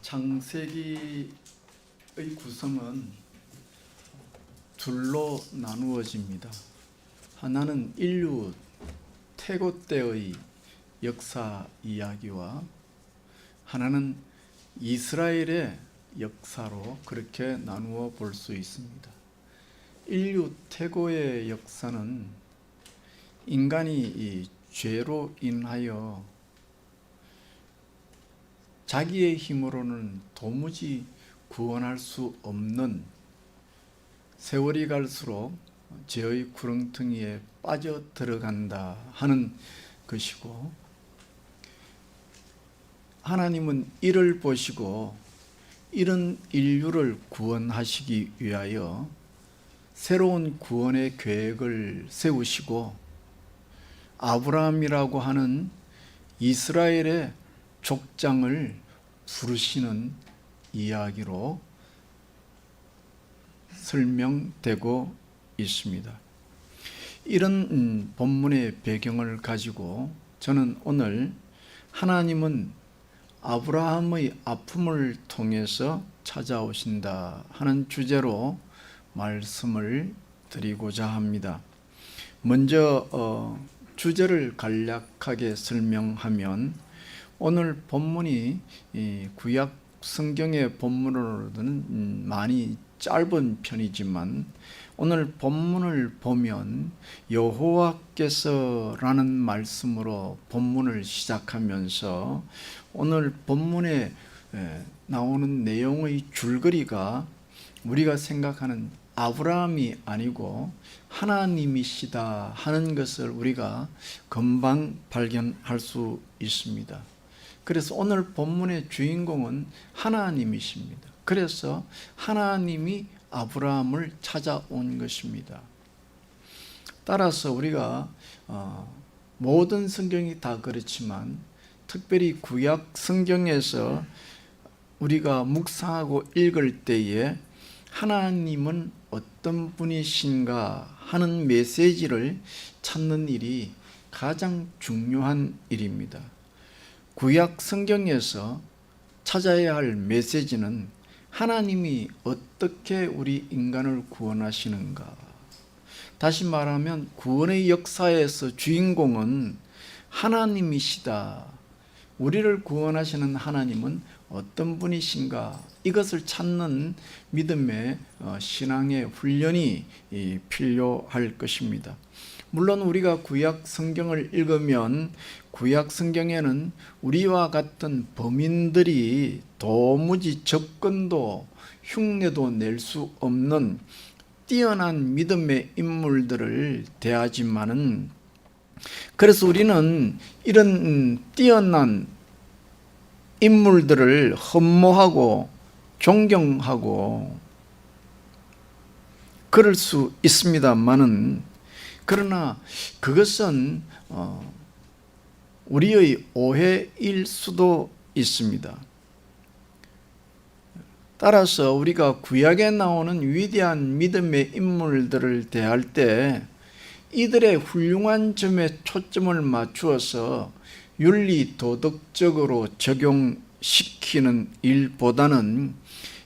창세기의 구성은 둘로 나누어집니다. 하나는 인류 태고 때의 역사 이야기와 하나는 이스라엘의 역사로 그렇게 나누어 볼 수 있습니다. 인류 태고의 역사는 인간이 이 죄로 인하여 자기의 힘으로는 도무지 구원할 수 없는 세월이 갈수록 죄의 구렁텅이에 빠져 들어간다 하는 것이고, 하나님은 이를 보시고 이런 인류를 구원하시기 위하여 새로운 구원의 계획을 세우시고 아브라함이라고 하는 이스라엘의 족장을 부르시는 이야기로 설명되고 있습니다. 이런 본문의 배경을 가지고 저는 오늘 하나님은 아브라함의 아픔을 통해서 찾아오신다 하는 주제로 말씀을 드리고자 합니다. 먼저 주제를 간략하게 설명하면, 오늘 본문이 구약 성경의 본문으로는 많이 짧은 편이지만 오늘 본문을 보면 여호와께서라는 말씀으로 본문을 시작하면서 오늘 본문에 나오는 내용의 줄거리가 우리가 생각하는 아브라함이 아니고 하나님이시다 하는 것을 우리가 금방 발견할 수 있습니다. 그래서 오늘 본문의 주인공은 하나님이십니다. 그래서 하나님이 아브라함을 찾아온 것입니다. 따라서 우리가 모든 성경이 다 그렇지만 특별히 구약 성경에서 우리가 묵상하고 읽을 때에 하나님은 어떤 분이신가 하는 메시지를 찾는 일이 가장 중요한 일입니다. 구약 성경에서 찾아야 할 메시지는 하나님이 어떻게 우리 인간을 구원하시는가. 다시 말하면 구원의 역사에서 주인공은 하나님이시다. 우리를 구원하시는 하나님은 어떤 분이신가, 이것을 찾는 믿음의 신앙의 훈련이 필요할 것입니다. 물론 우리가 구약 성경을 읽으면 구약 성경에는 우리와 같은 범인들이 도무지 접근도 흉내도 낼 수 없는 뛰어난 믿음의 인물들을 대하지만은, 그래서 우리는 이런 뛰어난 인물들을 흠모하고 존경하고 그럴 수 있습니다만은, 그러나 그것은 우리의 오해일 수도 있습니다. 따라서 우리가 구약에 나오는 위대한 믿음의 인물들을 대할 때 이들의 훌륭한 점에 초점을 맞추어서 윤리 도덕적으로 적용시키는 일보다는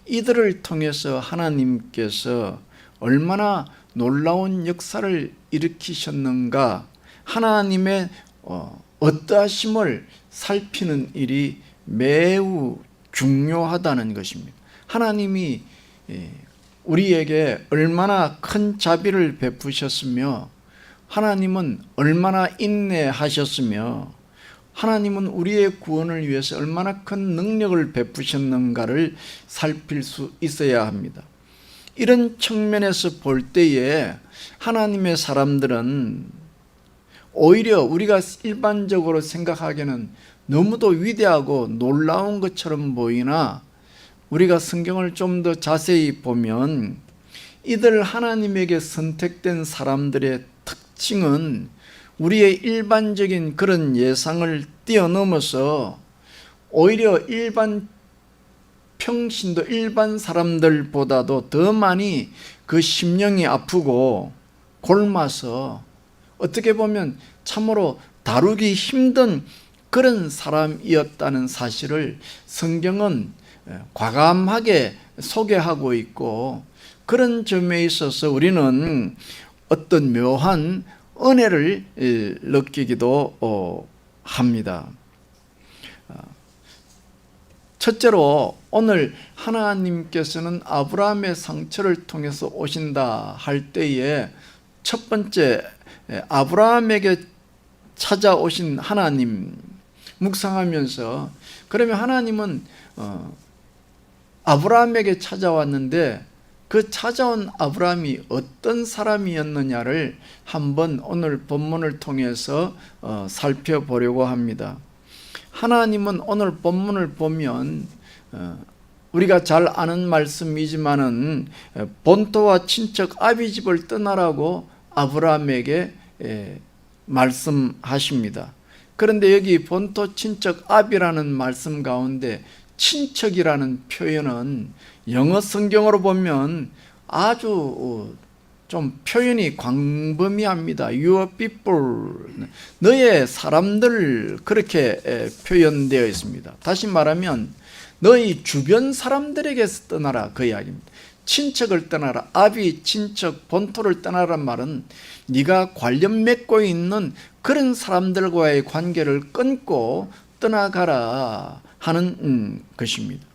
이들을 통해서 하나님께서 얼마나 놀라운 역사를 일으키셨는가, 하나님의 어떠하심을 살피는 일이 매우 중요하다는 것입니다. 하나님이 우리에게 얼마나 큰 자비를 베푸셨으며 하나님은 얼마나 인내하셨으며 하나님은 우리의 구원을 위해서 얼마나 큰 능력을 베푸셨는가를 살필 수 있어야 합니다. 이런 측면에서 볼 때에 하나님의 사람들은 오히려 우리가 일반적으로 생각하기에는 너무도 위대하고 놀라운 것처럼 보이나, 우리가 성경을 좀 더 자세히 보면 이들 하나님에게 선택된 사람들의 특징은 우리의 일반적인 그런 예상을 뛰어넘어서 오히려 일반 평신도 일반 사람들보다도 더 많이 그 심령이 아프고 골마서 어떻게 보면 참으로 다루기 힘든 그런 사람이었다는 사실을 성경은 과감하게 소개하고 있고, 그런 점에 있어서 우리는 어떤 묘한 은혜를 느끼기도 합니다. 첫째로 오늘 하나님께서는 아브라함의 상처를 통해서 오신다 할 때에 첫 번째, 아브라함에게 찾아오신 하나님 묵상하면서, 그러면 하나님은 아브라함에게 찾아왔는데 그 찾아온 아브라함이 어떤 사람이었느냐를 한번 오늘 본문을 통해서 살펴보려고 합니다. 하나님은 오늘 본문을 보면 우리가 잘 아는 말씀이지만은 본토와 친척 아비집을 떠나라고 아브라함에게 말씀하십니다. 그런데 여기 본토 친척 아비라는 말씀 가운데 친척이라는 표현은 영어 성경으로 보면 아주 좀 표현이 광범위합니다. Your people, 너의 사람들, 그렇게 표현되어 있습니다. 다시 말하면 너희 주변 사람들에게서 떠나라, 그 이야기입니다. 친척을 떠나라, 아비, 친척, 본토를 떠나란 말은 네가 관련 맺고 있는 그런 사람들과의 관계를 끊고 떠나가라 하는 것입니다.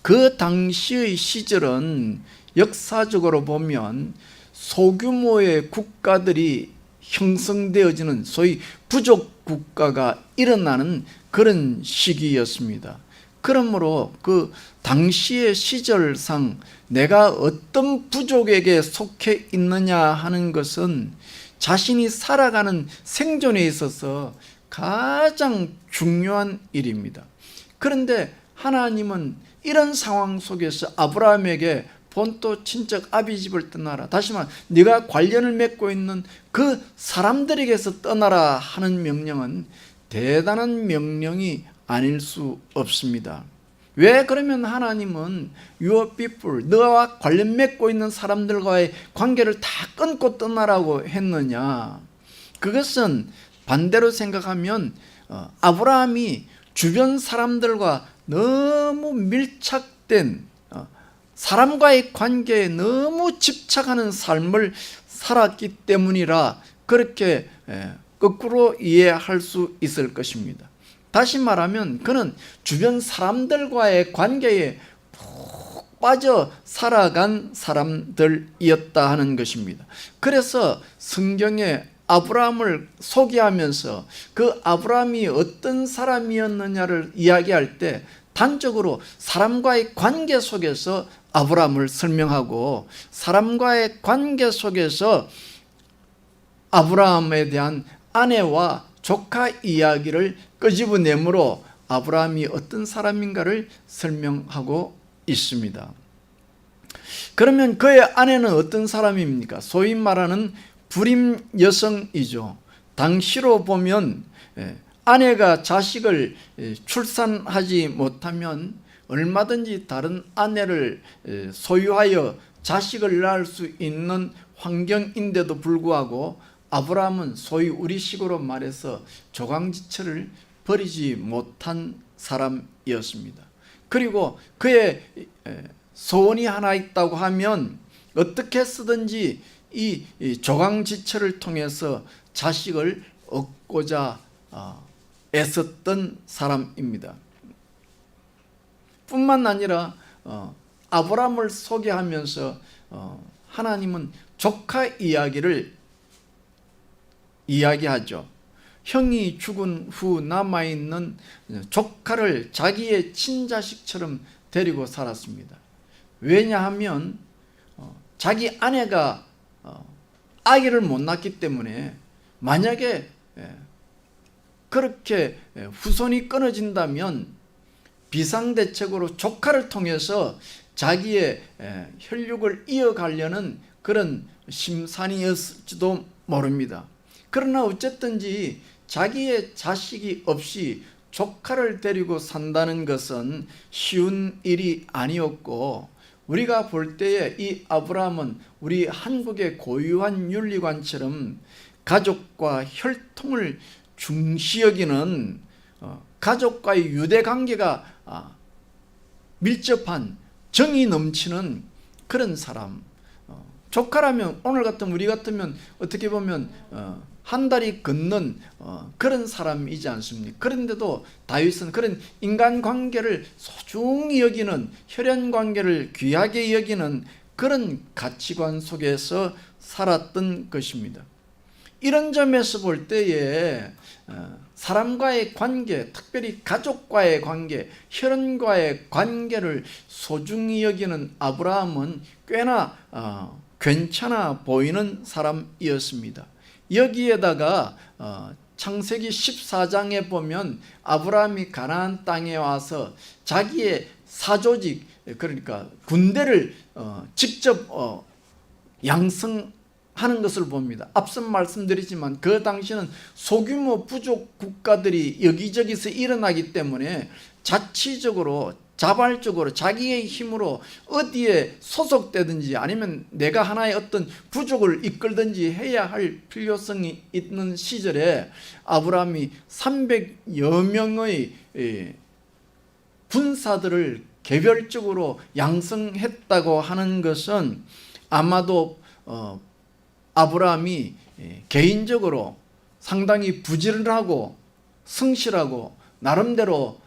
그 당시의 시절은 역사적으로 보면 소규모의 국가들이 형성되어지는 소위 부족 국가가 일어나는 그런 시기였습니다. 그러므로 그 당시의 시절상 내가 어떤 부족에게 속해 있느냐 하는 것은 자신이 살아가는 생존에 있어서 가장 중요한 일입니다. 그런데 하나님은 이런 상황 속에서 아브라함에게 본토 친척 아비집을 떠나라, 다시 말해 네가 관련을 맺고 있는 그 사람들에게서 떠나라 하는 명령은 대단한 명령이 아닐 수 없습니다. 왜 그러면 하나님은 your people, 너와 관련 맺고 있는 사람들과의 관계를 다 끊고 떠나라고 했느냐? 그것은 반대로 생각하면 아브라함이 주변 사람들과 너무 밀착된 사람과의 관계에 너무 집착하는 삶을 살았기 때문이라 그렇게 거꾸로 이해할 수 있을 것입니다. 다시 말하면 그는 주변 사람들과의 관계에 푹 빠져 살아간 사람들이었다 하는 것입니다. 그래서 성경에 아브라함을 소개하면서 그 아브라함이 어떤 사람이었느냐를 이야기할 때 단적으로 사람과의 관계 속에서 아브라함을 설명하고 사람과의 관계 속에서 아브라함에 대한 아내와 조카 이야기를 끄집어내므로 아브라함이 어떤 사람인가를 설명하고 있습니다. 그러면 그의 아내는 어떤 사람입니까? 소위 말하는 불임 여성이죠. 당시로 보면 아내가 자식을 출산하지 못하면 얼마든지 다른 아내를 소유하여 자식을 낳을 수 있는 환경인데도 불구하고 아브라함은 소위 우리식으로 말해서 조강지처를 버리지 못한 사람이었습니다. 그리고 그의 소원이 하나 있다고 하면 어떻게 쓰든지 이 조강지처를 통해서 자식을 얻고자 애썼던 사람입니다. 뿐만 아니라 아브라함을 소개하면서 하나님은 조카 이야기를 이야기하죠. 형이 죽은 후 남아있는 조카를 자기의 친자식처럼 데리고 살았습니다. 왜냐하면 자기 아내가 아기를 못 낳기 때문에 만약에 그렇게 후손이 끊어진다면 비상대책으로 조카를 통해서 자기의 혈육을 이어가려는 그런 심산이었을지도 모릅니다. 그러나 어쨌든지 자기의 자식이 없이 조카를 데리고 산다는 것은 쉬운 일이 아니었고, 우리가 볼 때에 이 아브라함은 우리 한국의 고유한 윤리관처럼 가족과 혈통을 중시 여기는 가족과의 유대관계가 밀접한 정이 넘치는 그런 사람. 조카라면 오늘 같으면 우리 같으면 어떻게 보면 한 달이 걷는 그런 사람이지 않습니까? 그런데도 다윗은 그런 인간관계를 소중히 여기는, 혈연관계를 귀하게 여기는 그런 가치관 속에서 살았던 것입니다. 이런 점에서 볼 때에 사람과의 관계, 특별히 가족과의 관계, 혈연과의 관계를 소중히 여기는 아브라함은 꽤나 괜찮아 보이는 사람이었습니다. 여기에다가 창세기 14장에 보면 아브라함이 가나안 땅에 와서 자기의 사조직, 그러니까 군대를 직접 양성하는 것을 봅니다. 앞서 말씀드리지만 그 당시는 소규모 부족 국가들이 여기저기서 일어나기 때문에 자치적으로, 자발적으로 자기의 힘으로 어디에 소속되든지 아니면 내가 하나의 어떤 부족을 이끌든지 해야 할 필요성이 있는 시절에 아브라함이 300여 명의 군사들을 개별적으로 양성했다고 하는 것은 아마도 아브라함이 개인적으로 상당히 부지런하고 성실하고 나름대로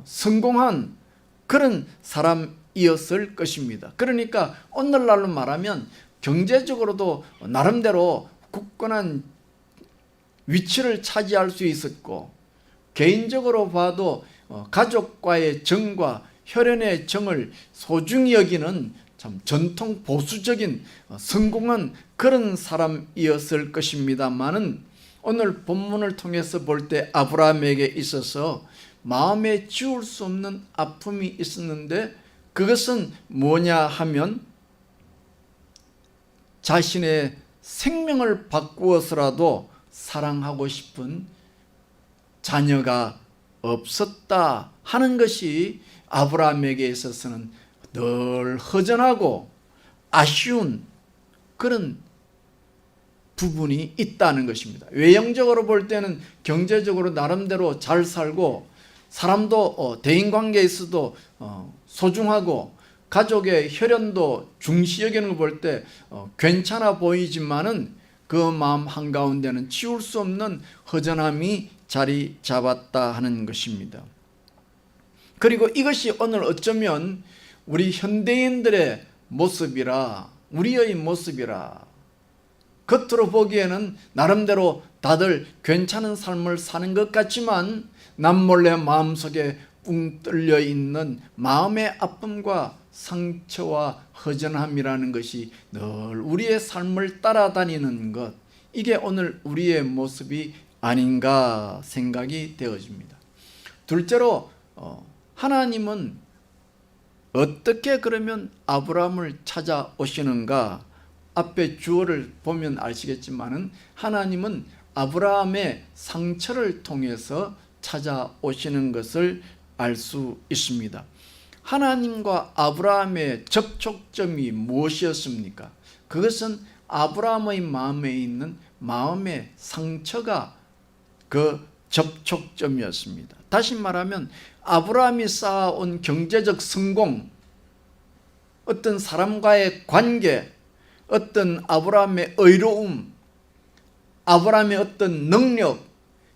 성공한 그런 사람이었을 것입니다. 그러니까 오늘날로 말하면 경제적으로도 나름대로 굳건한 위치를 차지할 수 있었고, 개인적으로 봐도 가족과의 정과 혈연의 정을 소중히 여기는 참 전통 보수적인 성공한 그런 사람이었을 것입니다만은 오늘 본문을 통해서 볼 때 아브라함에게 있어서 마음에 지울 수 없는 아픔이 있었는데, 그것은 뭐냐 하면 자신의 생명을 바꾸어서라도 사랑하고 싶은 자녀가 없었다 하는 것이 아브라함에게 있어서는 늘 허전하고 아쉬운 그런 부분이 있다는 것입니다. 외형적으로 볼 때는 경제적으로 나름대로 잘 살고, 사람도 대인관계에서도 소중하고, 가족의 혈연도 중시 여기는 걸 볼 때 괜찮아 보이지만은 그 마음 한가운데는 지울 수 없는 허전함이 자리 잡았다 하는 것입니다. 그리고 이것이 오늘 어쩌면 우리 현대인들의 모습이라, 우리의 모습이라, 겉으로 보기에는 나름대로 다들 괜찮은 삶을 사는 것 같지만 남몰래 마음속에 뿡 뚫려 있는 마음의 아픔과 상처와 허전함이라는 것이 늘 우리의 삶을 따라다니는 것, 이게 오늘 우리의 모습이 아닌가 생각이 되어집니다. 둘째로 하나님은 어떻게 그러면 아브라함을 찾아오시는가? 앞에 주어를 보면 아시겠지만은 하나님은 아브라함의 상처를 통해서 찾아오시는 것을 알 수 있습니다. 하나님과 아브라함의 접촉점이 무엇이었습니까? 그것은 아브라함의 마음에 있는 마음의 상처가 그 접촉점이었습니다. 다시 말하면 아브라함이 쌓아온 경제적 성공, 어떤 사람과의 관계, 어떤 아브라함의 의로움, 아브라함의 어떤 능력,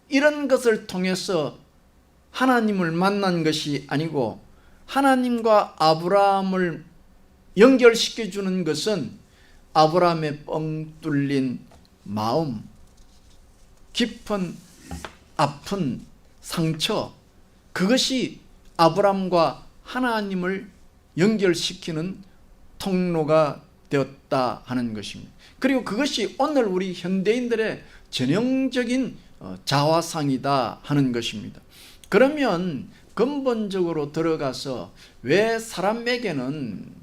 이런 것을 통해서 하나님을 만난 것이 아니고, 하나님과 아브라함을 연결시켜 주는 것은 아브라함의 뻥 뚫린 마음, 깊은 아픈 상처, 그것이 아브라함과 하나님을 연결시키는 통로가 되었다 하는 것입니다. 그리고 그것이 오늘 우리 현대인들의 전형적인 자화상이다 하는 것입니다. 그러면 근본적으로 들어가서 왜 사람에게는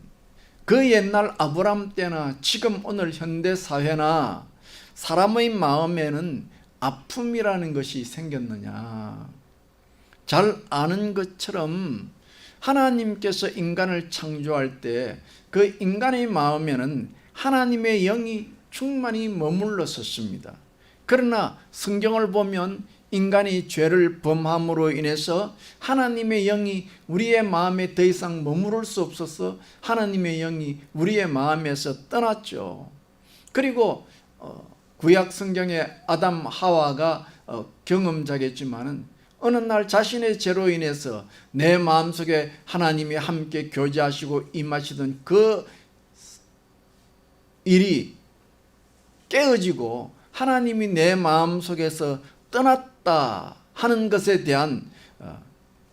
그 옛날 아브라함 때나 지금 오늘 현대사회나 사람의 마음에는 아픔이라는 것이 생겼느냐? 잘 아는 것처럼 하나님께서 인간을 창조할 때 그 인간의 마음에는 하나님의 영이 충만히 머물렀었습니다. 그러나 성경을 보면 인간이 죄를 범함으로 인해서 하나님의 영이 우리의 마음에 더 이상 머무를 수 없어서 하나님의 영이 우리의 마음에서 떠났죠. 그리고 구약 성경의 아담 하와가 경험자겠지만은 어느 날 자신의 죄로 인해서 내 마음속에 하나님이 함께 교제하시고 임하시던 그 일이 깨어지고 하나님이 내 마음속에서 떠났다 하는 것에 대한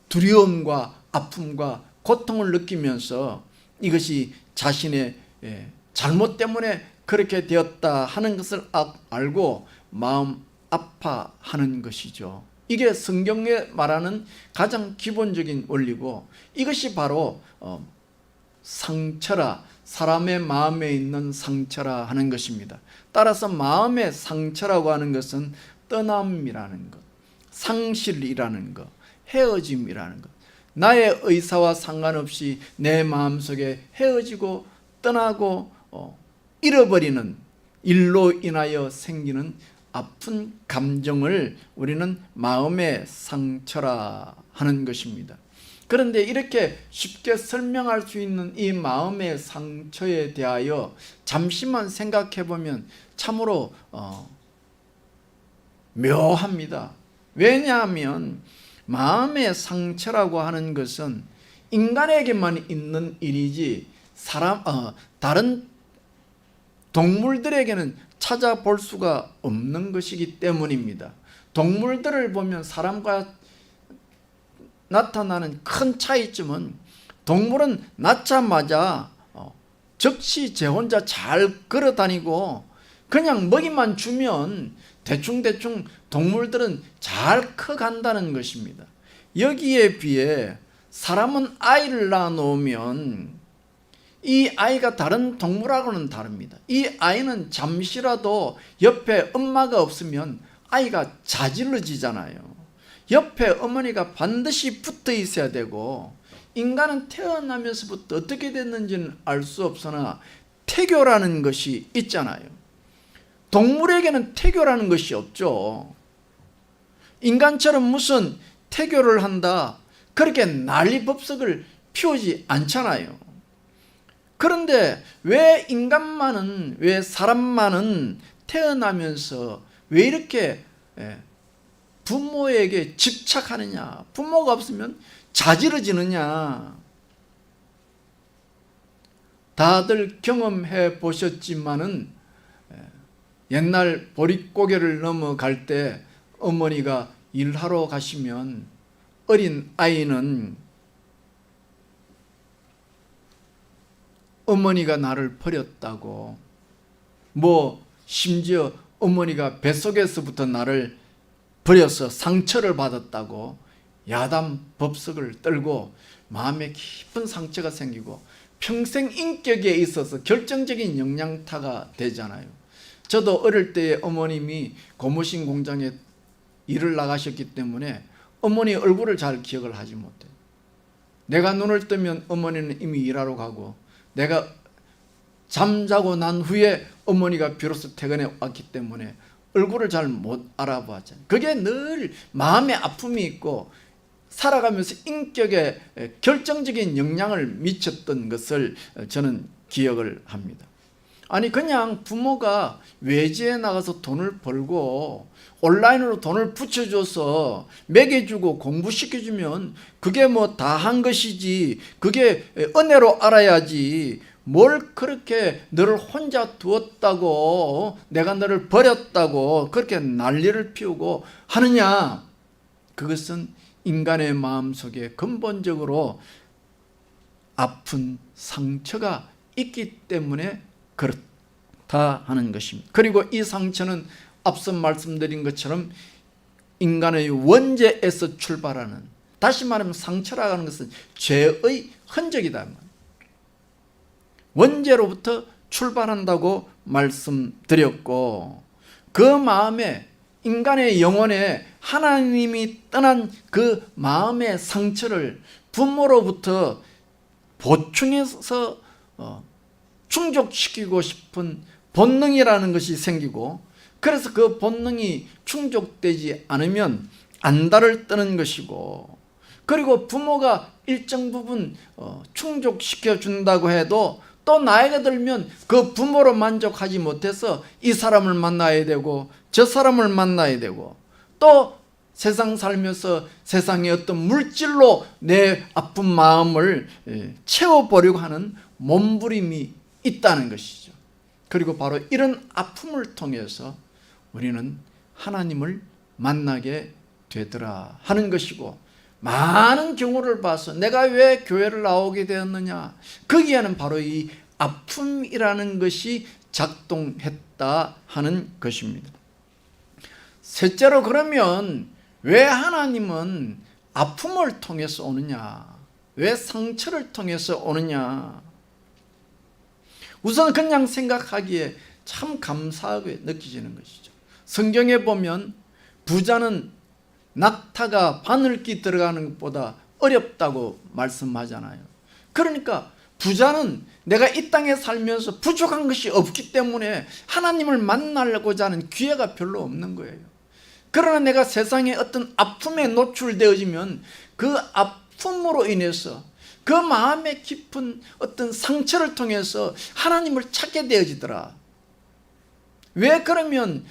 두려움과 아픔과 고통을 느끼면서 이것이 자신의 잘못 때문에 그렇게 되었다 하는 것을 알고 마음 아파하는 것이죠. 이게 성경에 말하는 가장 기본적인 원리고 이것이 바로 상처라, 사람의 마음에 있는 상처라 하는 것입니다. 따라서 마음의 상처라고 하는 것은 떠남이라는 것, 상실이라는 것, 헤어짐이라는 것, 나의 의사와 상관없이 내 마음속에 헤어지고 떠나고 잃어버리는 일로 인하여 생기는 아픈 감정을 우리는 마음의 상처라 하는 것입니다. 그런데 이렇게 쉽게 설명할 수 있는 이 마음의 상처에 대하여 잠시만 생각해 보면 참으로 묘합니다. 왜냐하면 마음의 상처라고 하는 것은 인간에게만 있는 일이지 다른 동물들에게는 찾아볼 수가 없는 것이기 때문입니다. 동물들을 보면 사람과 나타나는 큰 차이점은 동물은 낳자마자 즉시 제 혼자 잘 걸어다니고 그냥 먹이만 주면 대충대충 동물들은 잘 커간다는 것입니다. 여기에 비해 사람은 아이를 낳아놓으면 이 아이가 다른 동물하고는 다릅니다. 이 아이는 잠시라도 옆에 엄마가 없으면 아이가 자질러지잖아요. 옆에 어머니가 반드시 붙어 있어야 되고 인간은 태어나면서부터 어떻게 됐는지는 알 수 없으나 태교라는 것이 있잖아요. 동물에게는 태교라는 것이 없죠. 인간처럼 무슨 태교를 한다 그렇게 난리법석을 피우지 않잖아요. 그런데 왜 인간만은, 왜 사람만은 태어나면서 왜 이렇게 부모에게 집착하느냐, 부모가 없으면 자지러지느냐. 다들 경험해 보셨지만은 옛날 보릿고개를 넘어갈 때 어머니가 일하러 가시면 어린 아이는 어머니가 나를 버렸다고, 심지어 어머니가 뱃속에서부터 나를 버려서 상처를 받았다고 야단 법석을 떨고 마음에 깊은 상처가 생기고 평생 인격에 있어서 결정적인 영향타가 되잖아요. 저도 어릴 때 어머님이 고무신 공장에 일을 나가셨기 때문에 어머니 얼굴을 잘 기억을 하지 못해요. 내가 눈을 뜨면 어머니는 이미 일하러 가고 내가 잠자고 난 후에 어머니가 비로소 퇴근해 왔기 때문에 얼굴을 잘 못 알아보았잖아요. 그게 늘 마음의 아픔이 있고 살아가면서 인격에 결정적인 영향을 미쳤던 것을 저는 기억을 합니다. 아니 그냥 부모가 외지에 나가서 돈을 벌고 온라인으로 돈을 붙여줘서 먹여주고 공부시켜주면 그게 다 한 것이지, 그게 은혜로 알아야지 뭘 그렇게 너를 혼자 두었다고, 내가 너를 버렸다고 그렇게 난리를 피우고 하느냐. 그것은 인간의 마음속에 근본적으로 아픈 상처가 있기 때문에 그렇다 하는 것입니다. 그리고 이 상처는 앞서 말씀드린 것처럼 인간의 원죄에서 출발하는, 다시 말하면 상처라고 하는 것은 죄의 흔적이다. 원죄로부터 출발한다고 말씀드렸고, 그 마음에, 인간의 영혼에 하나님이 떠난 그 마음의 상처를 부모로부터 보충해서 충족시키고 싶은 본능이라는 것이 생기고, 그래서 그 본능이 충족되지 않으면 안달을 떠는 것이고, 그리고 부모가 일정 부분 충족시켜 준다고 해도 또 나이가 들면 그 부모로 만족하지 못해서 이 사람을 만나야 되고 저 사람을 만나야 되고, 또 세상 살면서 세상의 어떤 물질로 내 아픈 마음을 채워보려고 하는 몸부림이 있다는 것이죠. 그리고 바로 이런 아픔을 통해서 우리는 하나님을 만나게 되더라 하는 것이고, 많은 경우를 봐서 내가 왜 교회를 나오게 되었느냐, 거기에는 바로 이 아픔이라는 것이 작동했다 하는 것입니다. 셋째로, 그러면 왜 하나님은 아픔을 통해서 오느냐, 왜 상처를 통해서 오느냐? 우선 그냥 생각하기에 참 감사하게 느껴지는 것이죠. 성경에 보면 부자는 낙타가 바늘기 들어가는 것보다 어렵다고 말씀하잖아요. 그러니까 부자는 내가 이 땅에 살면서 부족한 것이 없기 때문에 하나님을 만나려고자 하는 기회가 별로 없는 거예요. 그러나 내가 세상에 어떤 아픔에 노출되어지면 그 아픔으로 인해서 그 마음의 깊은 어떤 상처를 통해서 하나님을 찾게 되어지더라. 왜 그러면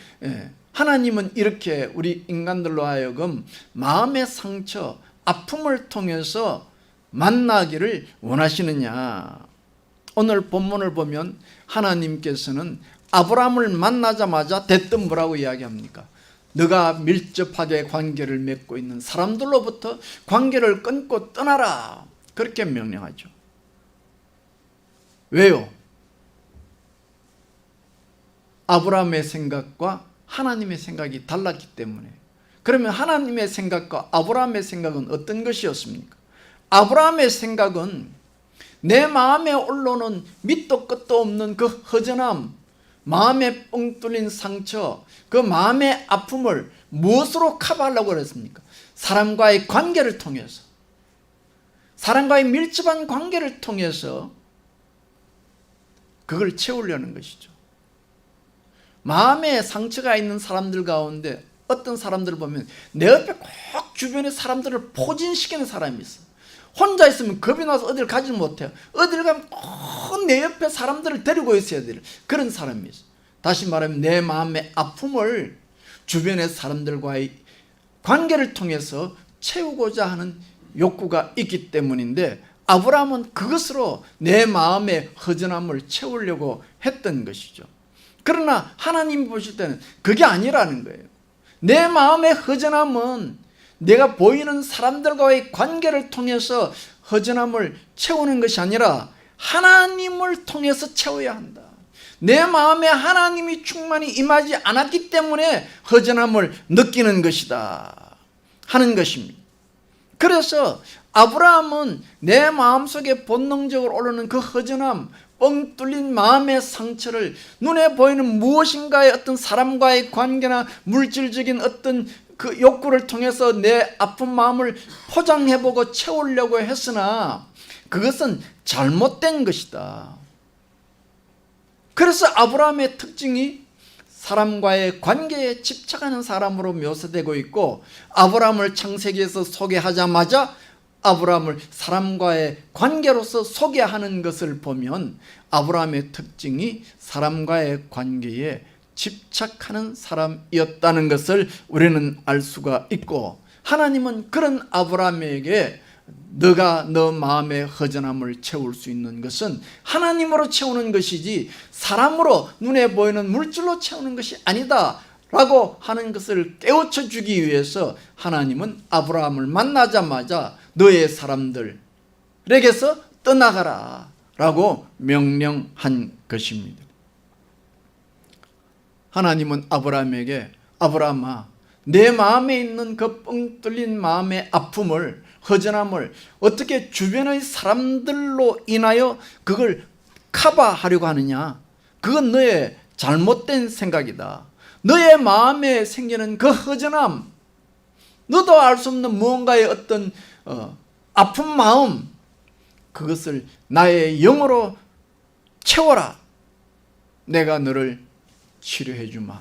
하나님은 이렇게 우리 인간들로 하여금 마음의 상처, 아픔을 통해서 만나기를 원하시느냐? 오늘 본문을 보면 하나님께서는 아브라함을 만나자마자 대뜸 뭐라고 이야기합니까? 너가 밀접하게 관계를 맺고 있는 사람들로부터 관계를 끊고 떠나라, 그렇게 명령하죠. 왜요? 아브라함의 생각과 하나님의 생각이 달랐기 때문에. 그러면 하나님의 생각과 아브라함의 생각은 어떤 것이었습니까? 아브라함의 생각은 내 마음에 올라오는 밑도 끝도 없는 그 허전함, 마음에 뻥 뚫린 상처, 그 마음의 아픔을 무엇으로 커버하려고 그랬습니까? 사람과의 관계를 통해서, 사람과의 밀접한 관계를 통해서 그걸 채우려는 것이죠. 마음에 상처가 있는 사람들 가운데 어떤 사람들을 보면 내 옆에 꼭 주변의 사람들을 포진시키는 사람이 있어. 혼자 있으면 겁이 나서 어디를 가지 못해요. 어디를 가면 꼭 내 옆에 사람들을 데리고 있어야 될 그런 사람이 있어. 다시 말하면 내 마음의 아픔을 주변의 사람들과의 관계를 통해서 채우고자 하는 욕구가 있기 때문인데, 아브라함은 그것으로 내 마음의 허전함을 채우려고 했던 것이죠. 그러나 하나님 보실 때는 그게 아니라는 거예요. 내 마음의 허전함은 내가 보이는 사람들과의 관계를 통해서 허전함을 채우는 것이 아니라 하나님을 통해서 채워야 한다. 내 마음에 하나님이 충만히 임하지 않았기 때문에 허전함을 느끼는 것이다 하는 것입니다. 그래서 아브라함은 내 마음속에 본능적으로 오르는 그 허전함, 뻥 뚫린 마음의 상처를 눈에 보이는 무엇인가의 어떤 사람과의 관계나 물질적인 어떤 그 욕구를 통해서 내 아픈 마음을 포장해보고 채우려고 했으나 그것은 잘못된 것이다. 그래서 아브라함의 특징이 사람과의 관계에 집착하는 사람으로 묘사되고 있고, 아브라함을 창세기에서 소개하자마자 아브라함을 사람과의 관계로서 소개하는 것을 보면 아브라함의 특징이 사람과의 관계에 집착하는 사람이었다는 것을 우리는 알 수가 있고, 하나님은 그런 아브라함에게 너가 너 마음의 허전함을 채울 수 있는 것은 하나님으로 채우는 것이지 사람으로 눈에 보이는 물질로 채우는 것이 아니다 라고 하는 것을 깨우쳐 주기 위해서 하나님은 아브라함을 만나자마자 너의 사람들에게서 떠나가라 라고 명령한 것입니다. 하나님은 아브라함에게 아브라함아, 내 마음에 있는 그 뻥 뚫린 마음의 아픔을, 허전함을 어떻게 주변의 사람들로 인하여 그걸 커버하려고 하느냐? 그건 너의 잘못된 생각이다. 너의 마음에 생기는 그 허전함, 너도 알 수 없는 무언가의 어떤 아픈 마음, 그것을 나의 영으로 채워라. 내가 너를 치료해 주마.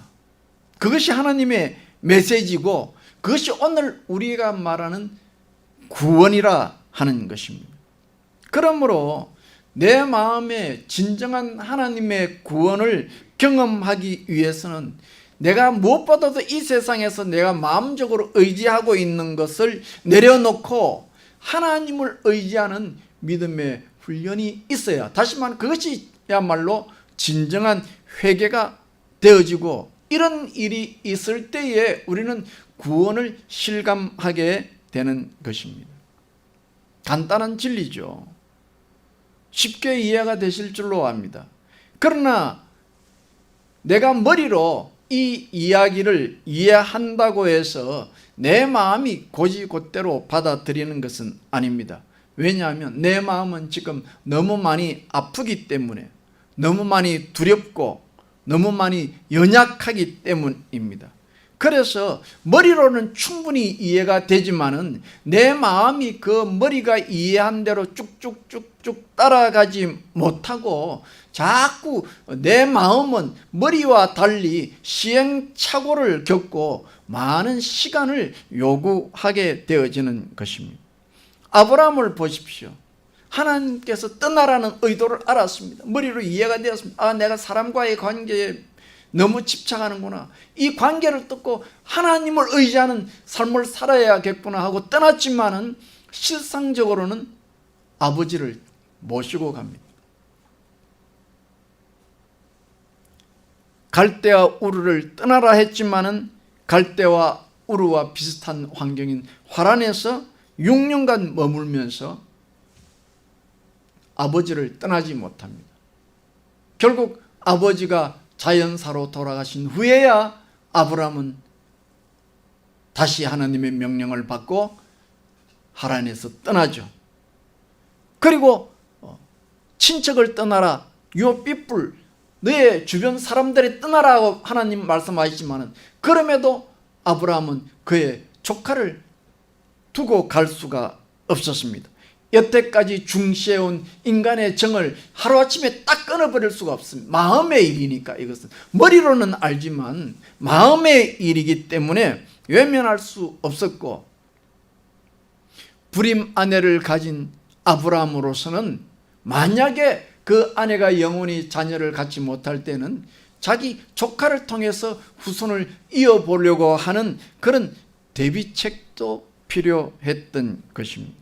그것이 하나님의 메시지고 그것이 오늘 우리가 말하는 구원이라 하는 것입니다. 그러므로 내 마음에 진정한 하나님의 구원을 경험하기 위해서는 내가 무엇보다도 이 세상에서 내가 마음적으로 의지하고 있는 것을 내려놓고 하나님을 의지하는 믿음의 훈련이 있어야, 다시 말하면 그것이야말로 진정한 회개가 되어지고, 이런 일이 있을 때에 우리는 구원을 실감하게 되는 것입니다. 간단한 진리죠. 쉽게 이해가 되실 줄로 압니다. 그러나 내가 머리로 이 이야기를 이해한다고 해서 내 마음이 곧이곧대로 받아들이는 것은 아닙니다. 왜냐하면 내 마음은 지금 너무 많이 아프기 때문에, 너무 많이 두렵고 너무 많이 연약하기 때문입니다. 그래서 머리로는 충분히 이해가 되지만은 내 마음이 그 머리가 이해한 대로 쭉쭉쭉쭉 따라가지 못하고 자꾸 내 마음은 머리와 달리 시행착오를 겪고 많은 시간을 요구하게 되어지는 것입니다. 아브라함을 보십시오. 하나님께서 떠나라는 의도를 알았습니다. 머리로 이해가 되었습니다. 아, 내가 사람과의 관계에 너무 집착하는구나. 이 관계를 뜯고 하나님을 의지하는 삶을 살아야겠구나 하고 떠났지만은 실상적으로는 아버지를 모시고 갑니다. 갈대와 우르를 떠나라 했지만은 갈대와 우르와 비슷한 환경인 화란에서 6년간 머물면서 아버지를 떠나지 못합니다. 결국 아버지가 자연사로 돌아가신 후에야 아브라함은 다시 하나님의 명령을 받고 하란에서 떠나죠. 그리고 친척을 떠나라, your people, 너의 주변 사람들이 떠나라고 하나님 말씀하시지만 그럼에도 아브라함은 그의 조카를 두고 갈 수가 없었습니다. 여태까지 중시해온 인간의 정을 하루아침에 딱 끊어버릴 수가 없습니다. 마음의 일이니까, 이것은 머리로는 알지만 마음의 일이기 때문에 외면할 수 없었고, 불임 아내를 가진 아브라함으로서는 만약에 그 아내가 영원히 자녀를 갖지 못할 때는 자기 조카를 통해서 후손을 이어보려고 하는 그런 대비책도 필요했던 것입니다.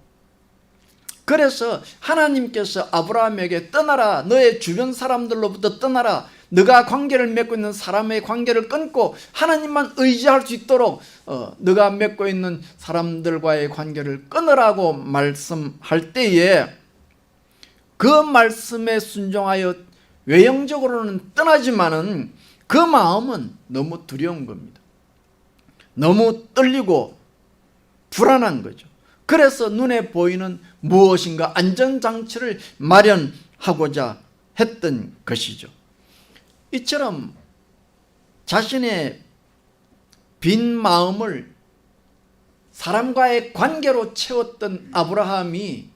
그래서 하나님께서 아브라함에게 떠나라, 너의 주변 사람들로부터 떠나라, 너가 관계를 맺고 있는 사람의 관계를 끊고 하나님만 의지할 수 있도록 너가 맺고 있는 사람들과의 관계를 끊으라고 말씀할 때에 그 말씀에 순종하여 외형적으로는 떠나지만은 그 마음은 너무 두려운 겁니다. 너무 떨리고 불안한 거죠. 그래서 눈에 보이는 무엇인가 안전장치를 마련하고자 했던 것이죠. 이처럼 자신의 빈 마음을 사람과의 관계로 채웠던 아브라함이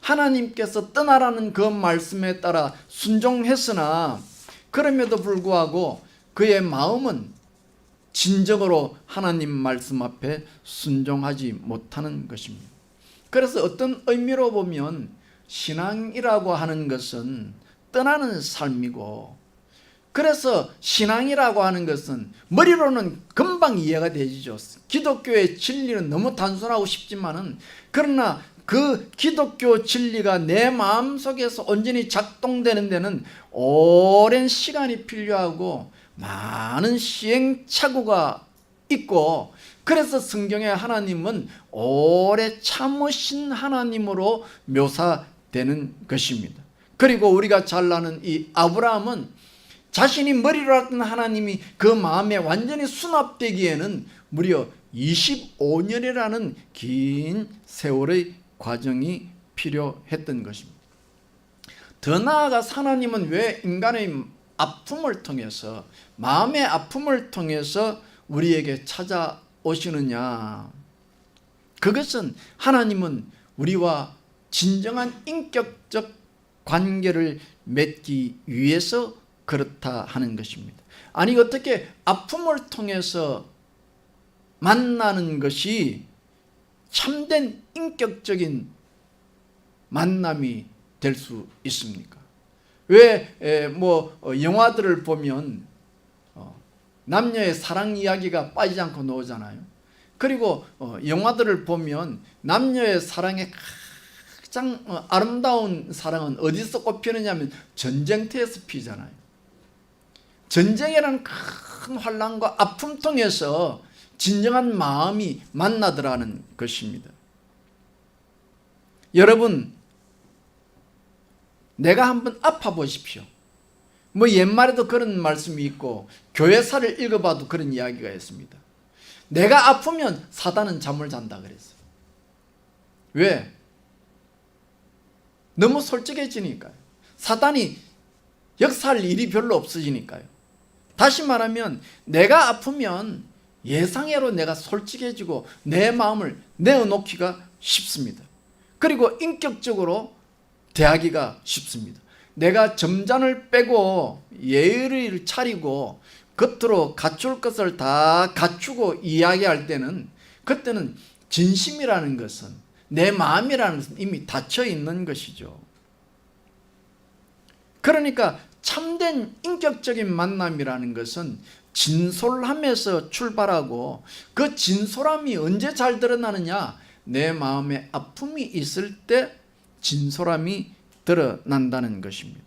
하나님께서 떠나라는 그 말씀에 따라 순종했으나 그럼에도 불구하고 그의 마음은 진정으로 하나님 말씀 앞에 순종하지 못하는 것입니다. 그래서 어떤 의미로 보면 신앙이라고 하는 것은 떠나는 삶이고, 그래서 신앙이라고 하는 것은 머리로는 금방 이해가 되죠. 기독교의 진리는 너무 단순하고 쉽지만은, 그러나 그 기독교 진리가 내 마음속에서 온전히 작동되는 데는 오랜 시간이 필요하고 많은 시행착오가 있고, 그래서 성경의 하나님은 오래 참으신 하나님으로 묘사되는 것입니다. 그리고 우리가 잘 아는 이 아브라함은 자신이 머리로 알았던 하나님이 그 마음에 완전히 수납되기에는 무려 25년이라는 긴 세월의 과정이 필요했던 것입니다. 더 나아가서 하나님은 왜 인간의 아픔을 통해서, 마음의 아픔을 통해서 우리에게 찾아오시느냐? 그것은 하나님은 우리와 진정한 인격적 관계를 맺기 위해서 그렇다 하는 것입니다. 아니 어떻게 아픔을 통해서 만나는 것이 참된 인격적인 만남이 될 수 있습니까? 왜 영화들을 보면 남녀의 사랑 이야기가 빠지지 않고 나오잖아요. 그리고 영화들을 보면 남녀의 사랑의 가장 아름다운 사랑은 어디서 꼽히느냐 하면 전쟁터에서 피잖아요. 전쟁이라는 큰 환난과 아픔 통해서 진정한 마음이 만나더라는 것입니다. 여러분, 내가 한번 아파 보십시오. 옛말에도 그런 말씀이 있고 교회사를 읽어봐도 그런 이야기가 있습니다. 내가 아프면 사단은 잠을 잔다 그랬어요. 왜? 너무 솔직해지니까요. 사단이 역사할 일이 별로 없어지니까요. 다시 말하면 내가 아프면 예상외로 내가 솔직해지고 내 마음을 내어놓기가 쉽습니다. 그리고 인격적으로 대하기가 쉽습니다. 내가 점잔을 빼고 예의를 차리고 겉으로 갖출 것을 다 갖추고 이야기할 때는 그때는 진심이라는 것은 내 마음이라는 것은 이미 닫혀 있는 것이죠. 그러니까 참된 인격적인 만남이라는 것은 진솔함에서 출발하고 그 진솔함이 언제 잘 드러나느냐? 내 마음에 아픔이 있을 때 진솔함이 드러난다는 것입니다.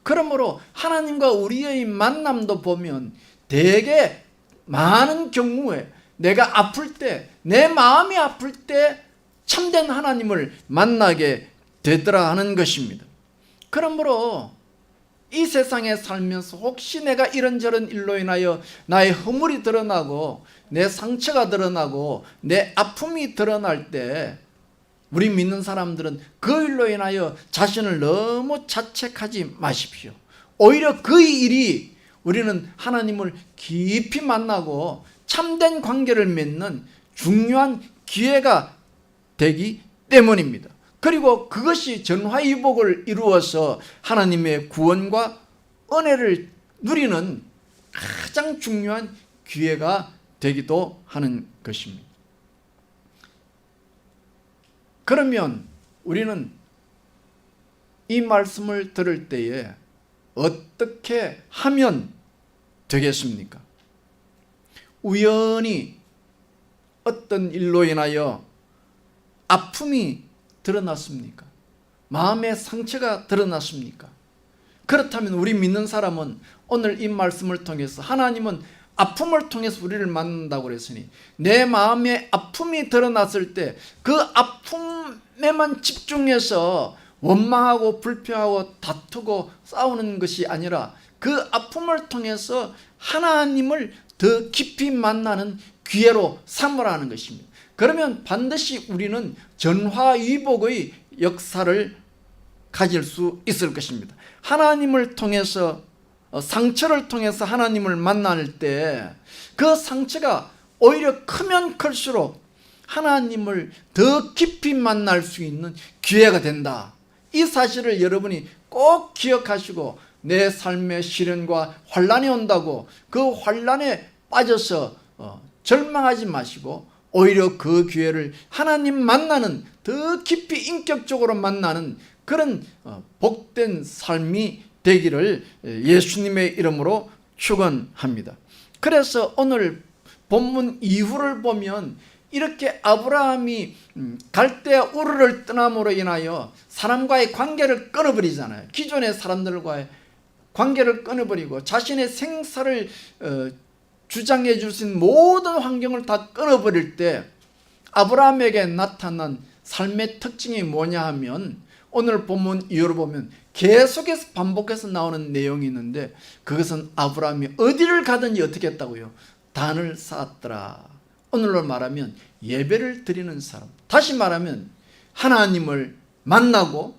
그러므로 하나님과 우리의 만남도 보면 대개 많은 경우에 내가 아플 때, 내 마음이 아플 때 참된 하나님을 만나게 되더라 하는 것입니다. 그러므로 이 세상에 살면서 혹시 내가 이런저런 일로 인하여 나의 허물이 드러나고 내 상처가 드러나고 내 아픔이 드러날 때 우리 믿는 사람들은 그 일로 인하여 자신을 너무 자책하지 마십시오. 오히려 그 일이 우리는 하나님을 깊이 만나고 참된 관계를 맺는 중요한 기회가 되기 때문입니다. 그리고 그것이 전화위복을 이루어서 하나님의 구원과 은혜를 누리는 가장 중요한 기회가 되기도 하는 것입니다. 그러면 우리는 이 말씀을 들을 때에 어떻게 하면 되겠습니까? 우연히 어떤 일로 인하여 아픔이 드러났습니까? 마음의 상처가 드러났습니까? 그렇다면 우리 믿는 사람은 오늘 이 말씀을 통해서 하나님은 아픔을 통해서 우리를 만난다고 그랬으니 내 마음에 아픔이 드러났을 때 그 아픔에만 집중해서 원망하고 불평하고 다투고 싸우는 것이 아니라 그 아픔을 통해서 하나님을 더 깊이 만나는 기회로 삼으라는 것입니다. 그러면 반드시 우리는 전화위복의 역사를 가질 수 있을 것입니다. 하나님을 통해서 상처를 통해서 하나님을 만날 때 그 상처가 오히려 크면 클수록 하나님을 더 깊이 만날 수 있는 기회가 된다. 이 사실을 여러분이 꼭 기억하시고 내 삶의 시련과 환난이 온다고 그 환난에 빠져서 절망하지 마시고 오히려 그 기회를 하나님 만나는 더 깊이 인격적으로 만나는 그런 복된 삶이 되기를 예수님의 이름으로 축원합니다. 그래서 오늘 본문 이후를 보면 이렇게 아브라함이 갈대아 우르를 떠남으로 인하여 사람과의 관계를 끊어버리잖아요. 기존의 사람들과의 관계를 끊어버리고 자신의 생사를 주장해 줄 수 있는 모든 환경을 다 끊어버릴 때 아브라함에게 나타난 삶의 특징이 뭐냐 하면 오늘 본문 이후로 보면 계속해서 반복해서 나오는 내용이 있는데 그것은 아브라함이 어디를 가든지 어떻게 했다고요? 단을 쌓았더라. 오늘로 말하면 예배를 드리는 사람. 다시 말하면 하나님을 만나고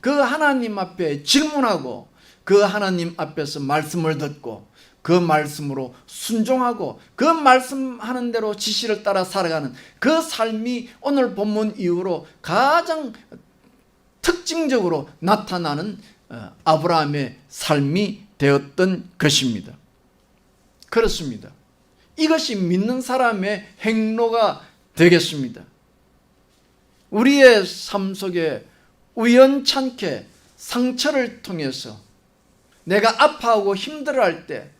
그 하나님 앞에 질문하고 그 하나님 앞에서 말씀을 듣고 그 말씀으로 순종하고 그 말씀하는 대로 지시를 따라 살아가는 그 삶이 오늘 본문 이후로 가장 특징적으로 나타나는 아브라함의 삶이 되었던 것입니다. 그렇습니다. 이것이 믿는 사람의 행로가 되겠습니다. 우리의 삶 속에 우연찮게 상처를 통해서 내가 아파하고 힘들어할 때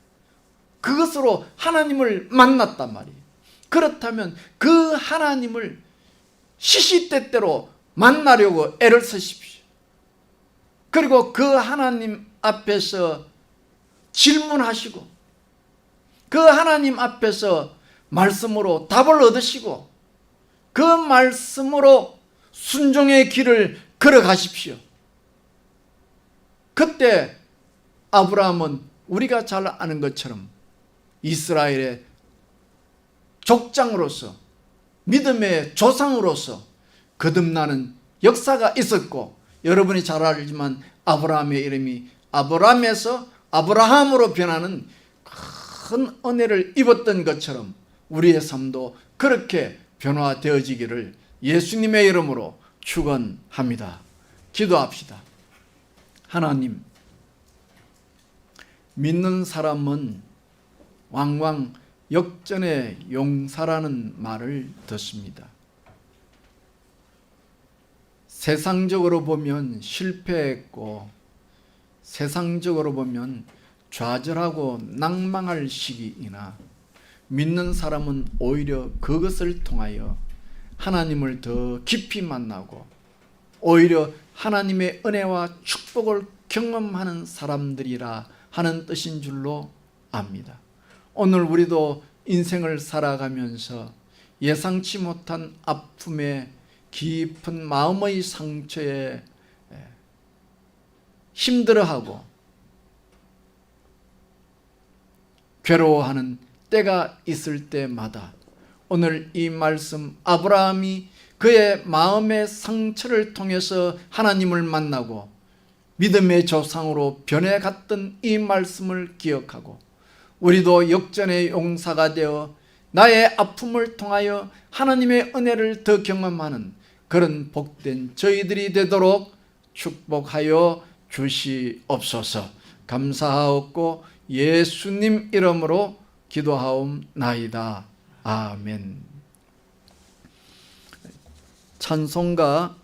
그것으로 하나님을 만났단 말이에요. 그렇다면 그 하나님을 시시때때로 만나려고 애를 쓰십시오. 그리고 그 하나님 앞에서 질문하시고 그 하나님 앞에서 말씀으로 답을 얻으시고 그 말씀으로 순종의 길을 걸어가십시오. 그때 아브라함은 우리가 잘 아는 것처럼 이스라엘의 족장으로서 믿음의 조상으로서 거듭나는 역사가 있었고, 여러분이 잘 알지만 아브라함의 이름이 아브람에서 아브라함으로 변하는 큰 은혜를 입었던 것처럼 우리의 삶도 그렇게 변화되어지기를 예수님의 이름으로 축원합니다. 기도합시다. 하나님, 믿는 사람은 왕왕 역전의 용사라는 말을 듣습니다. 세상적으로 보면 실패했고 세상적으로 보면 좌절하고 낭망할 시기이나 믿는 사람은 오히려 그것을 통하여 하나님을 더 깊이 만나고 오히려 하나님의 은혜와 축복을 경험하는 사람들이라 하는 뜻인 줄로 압니다. 오늘 우리도 인생을 살아가면서 예상치 못한 아픔에 깊은 마음의 상처에 힘들어하고 괴로워하는 때가 있을 때마다 오늘 이 말씀, 아브라함이 그의 마음의 상처를 통해서 하나님을 만나고 믿음의 조상으로 변해갔던 이 말씀을 기억하고 우리도 역전의 용사가 되어 나의 아픔을 통하여 하나님의 은혜를 더 경험하는 그런 복된 저희들이 되도록 축복하여 주시옵소서. 감사하옵고 예수님 이름으로 기도하옵나이다. 아멘. 찬송가